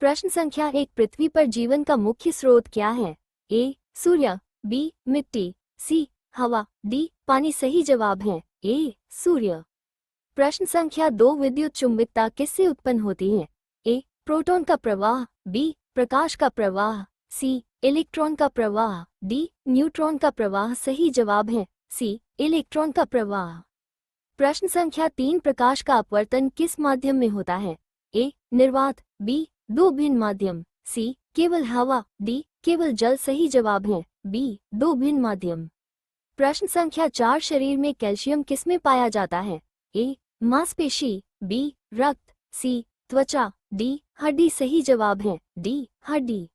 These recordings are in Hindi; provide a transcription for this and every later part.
प्रश्न संख्या 1, पृथ्वी पर जीवन का मुख्य स्रोत क्या है? ए सूर्य, बी मिट्टी, सी हवा, डी पानी। सही जवाब है ए सूर्य। प्रश्न संख्या 2, विद्युत चुंबकता किससे उत्पन्न होती है? ए प्रोटॉन का प्रवाह, बी प्रकाश का प्रवाह, सी इलेक्ट्रॉन का प्रवाह, डी न्यूट्रॉन का प्रवाह। सही जवाब है सी इलेक्ट्रॉन का प्रवाह। प्रश्न संख्या 3, प्रकाश का अपवर्तन किस माध्यम में होता है? ए निर्वात, बी दो भिन्न माध्यम, सी केवल हवा, डी केवल जल। सही जवाब है बी दो भिन्न माध्यम। प्रश्न संख्या 4, शरीर में कैल्शियम किसमें पाया जाता है? ए मांसपेशी, बी रक्त, सी त्वचा, डी हड्डी। सही जवाब है डी हड्डी।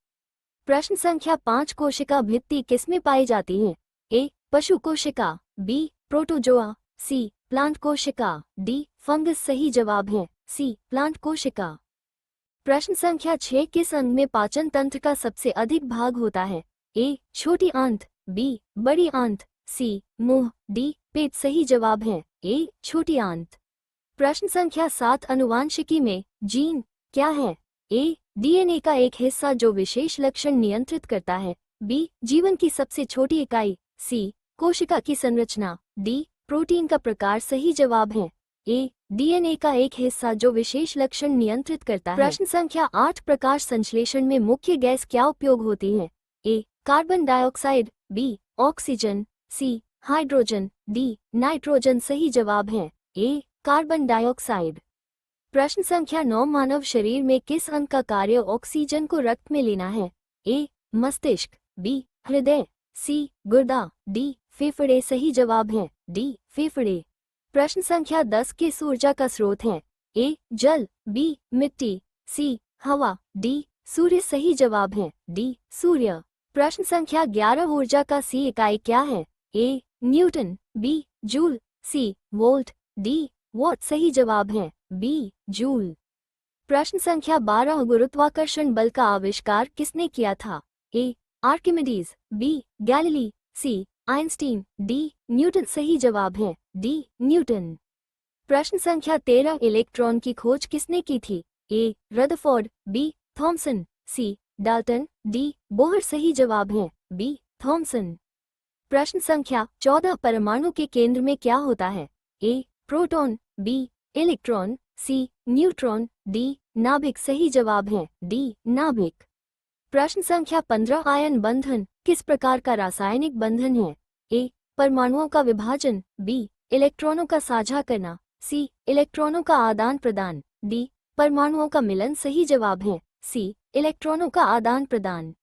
प्रश्न संख्या 5, कोशिका भित्ति किसमें पाई जाती है? ए पशु कोशिका, बी प्रोटोजोआ, सी प्लांट कोशिका, डी फंगस। सही जवाब है सी प्लांट कोशिका। प्रश्न संख्या 6, किस अंग में पाचन तंत्र का सबसे अधिक भाग होता है? ए छोटी आंत, बी बड़ी आंत, सी मुंह, डी पेट। सही जवाब है ए छोटी आंत। प्रश्न संख्या 7, अनुवांशिकी में जीन क्या है? ए डीएनए का एक हिस्सा जो विशेष लक्षण नियंत्रित करता है, बी जीवन की सबसे छोटी इकाई, सी कोशिका की संरचना, डी प्रोटीन का प्रकार। सही जवाब है ए डीएनए का एक हिस्सा जो विशेष लक्षण नियंत्रित करता है। प्रश्न संख्या 8, प्रकाश संश्लेषण में मुख्य गैस क्या उपयोग होती है? A carbon dioxide, B oxygen, C hydrogen, D nitrogen. सही जवाब है ए कार्बन डाइऑक्साइड। प्रश्न संख्या 9, मानव शरीर में किस अंग का कार्य ऑक्सीजन को रक्त में लेना है? ए मस्तिष्क, बी हृदय, सी गुर्दा, डी फेफड़े। सही जवाब है डी फेफड़े। प्रश्न संख्या 10, किस ऊर्जा का स्रोत है? ए जल, बी मिट्टी, सी हवा, डी सूर्य। सही जवाब है डी सूर्य। प्रश्न संख्या 11, ऊर्जा का सी इकाई क्या है? A newton, B joule, C volt, D watt. सही जवाब है बी जूल। प्रश्न संख्या 12, गुरुत्वाकर्षण बल का आविष्कार किसने किया था? ए आर्किमिडीज, बी गैलीली, सी आइंस्टीन, डी न्यूटन। सही जवाब है डी न्यूटन। प्रश्न संख्या 13, इलेक्ट्रॉन की खोज किसने की थी? ए रदरफोर्ड, बी थॉमसन, सी डाल्टन, डी बोहर। सही जवाब है बी थॉमसन। प्रश्न संख्या 14, परमाणु के केंद्र में क्या होता है? ए प्रोटॉन, बी इलेक्ट्रॉन, सी न्यूट्रॉन, डी नाभिक। सही जवाब है डी नाभिक। प्रश्न संख्या 15, आयन बंधन किस प्रकार का रासायनिक बंधन है? ए परमाणुओं का विभाजन, बी इलेक्ट्रॉनों का साझा करना, सी इलेक्ट्रॉनों का आदान प्रदान, डी परमाणुओं का मिलन। सही जवाब है सी इलेक्ट्रॉनों का आदान प्रदान।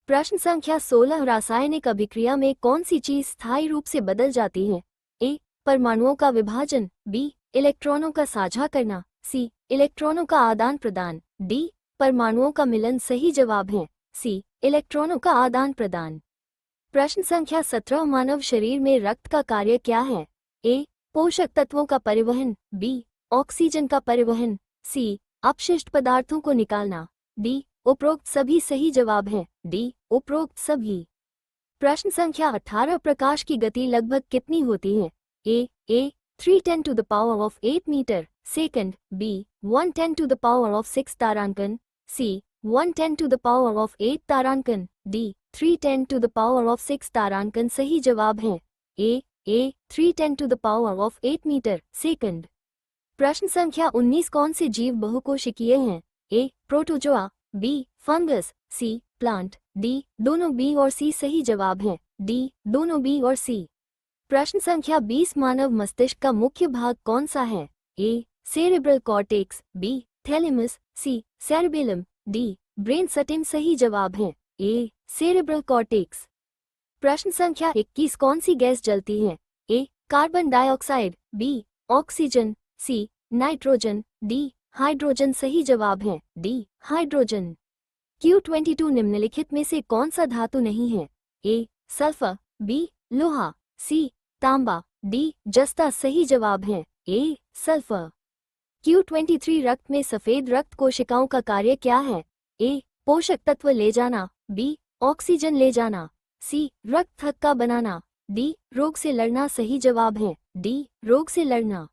प्रश्न संख्या 16, रासायनिक अभिक्रिया में कौन सी चीज स्थायी रूप से बदल जाती है? ए परमाणुओं का विभाजन, बी इलेक्ट्रॉनों का साझा करना, सी इलेक्ट्रॉनों का आदान प्रदान, डी परमाणुओं का मिलन। सही जवाब है सी इलेक्ट्रॉनों का आदान प्रदान। प्रश्न संख्या 17, मानव शरीर में रक्त का कार्य क्या है? ए पोषक तत्वों का परिवहन, बी ऑक्सीजन का परिवहन, सी अपशिष्ट पदार्थों को निकालना, डी उपरोक्त सभी। सही जवाब है डी उपरोक्त सभी। प्रश्न संख्या 18, प्रकाश की गति लगभग कितनी होती है? A 310 to the power of 8 metre second, B 110 to the power of 6 तारांकन, C 110 to the power of 8 तारांकन, D 310 to the power of 6 तारांकन। सही जवाब है A 310 to the power of 8 metre second. प्रश्न संख्या 19, कौन से जीव बहुकोशिकीय हैं? A protozoa, B fungus, C plant, D दोनों बी और सी। सही जवाब है डी दोनों बी और सी। प्रश्न संख्या 20, मानव मस्तिष्क का मुख्य भाग कौन सा है? ए सेरेब्रल कॉर्टेक्स, बी थैलेमस, सी सेरेबेलम, डी ब्रेन स्टेम। सही जवाब है ए सेरेब्रल कॉर्टेक्स। प्रश्न संख्या 21, कौन सी गैस जलती है? A carbon dioxide, B oxygen, C nitrogen, D hydrogen. सही जवाब है डी हाइड्रोजन। Q22 निम्नलिखित में से कौन सा धातु नहीं है? ए सल्फर, बी लोहा, सी तांबा, डी जस्ता। सही जवाब है ए सल्फर। Q23, रक्त में सफेद रक्त कोशिकाओं का कार्य क्या है? ए पोषक तत्व ले जाना, बी ऑक्सीजन ले जाना, सी रक्त थक्का बनाना, डी रोग से लड़ना। सही जवाब है डी रोग से लड़ना।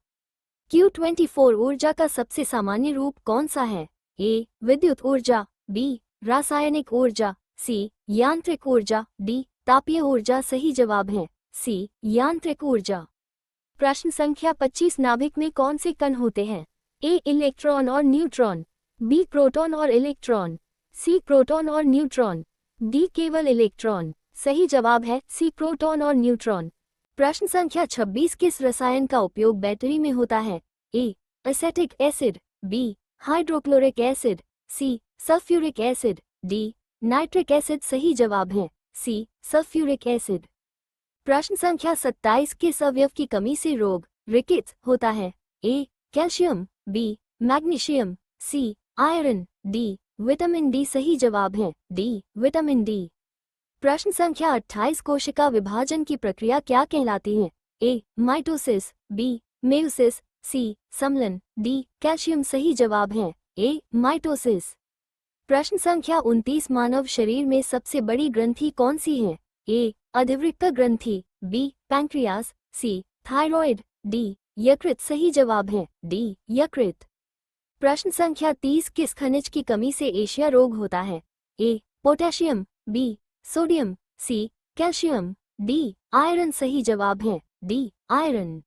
Q24, ऊर्जा का सबसे सामान्य रूप कौन सा है? ए विद्युत ऊर्जा, बी रासायनिक ऊर्जा, सी यांत्रिक ऊर्जा, डी तापीय ऊर्जा। सही जवाब है सी यांत्रिक ऊर्जा। प्रश्न संख्या 25 नाभिक में कौन से कण होते हैं? ए इलेक्ट्रॉन और न्यूट्रॉन, बी प्रोटॉन और इलेक्ट्रॉन, सी प्रोटॉन और न्यूट्रॉन, डी केवल इलेक्ट्रॉन। सही जवाब है सी प्रोटॉन और न्यूट्रॉन। प्रश्न संख्या 26 किस रसायन का उपयोग बैटरी में होता है? A acetic acid, B hydrochloric acid, C sulphuric acid, D nitric acid. सही जवाब है सी सल्फ्यूरिक एसिड। प्रश्न संख्या 27 किस अवयव की कमी से रोग रिकेट्स होता है? A calcium, B magnesium, C iron, D vitamin D. सही जवाब है डी विटामिन डी। प्रश्न संख्या 28 कोशिका विभाजन की प्रक्रिया क्या कहलाती है? ए माइटोसिस, बी मेयोसिस, सी समलन, डी कैल्शियम। सही जवाब है ए माइटोसिस। प्रश्न संख्या 29 मानव शरीर में सबसे बड़ी ग्रंथि कौन सी है? ए अधिवृक्क ग्रंथि, बी पैंक्रियास, सी थायरॉइड, डी यकृत। सही जवाब है डी यकृत। प्रश्न संख्या 30 किस खनिज की कमी से एशिया रोग होता है? A potassium, B sodium, C calcium, D iron. सही जवाब है डी आयरन।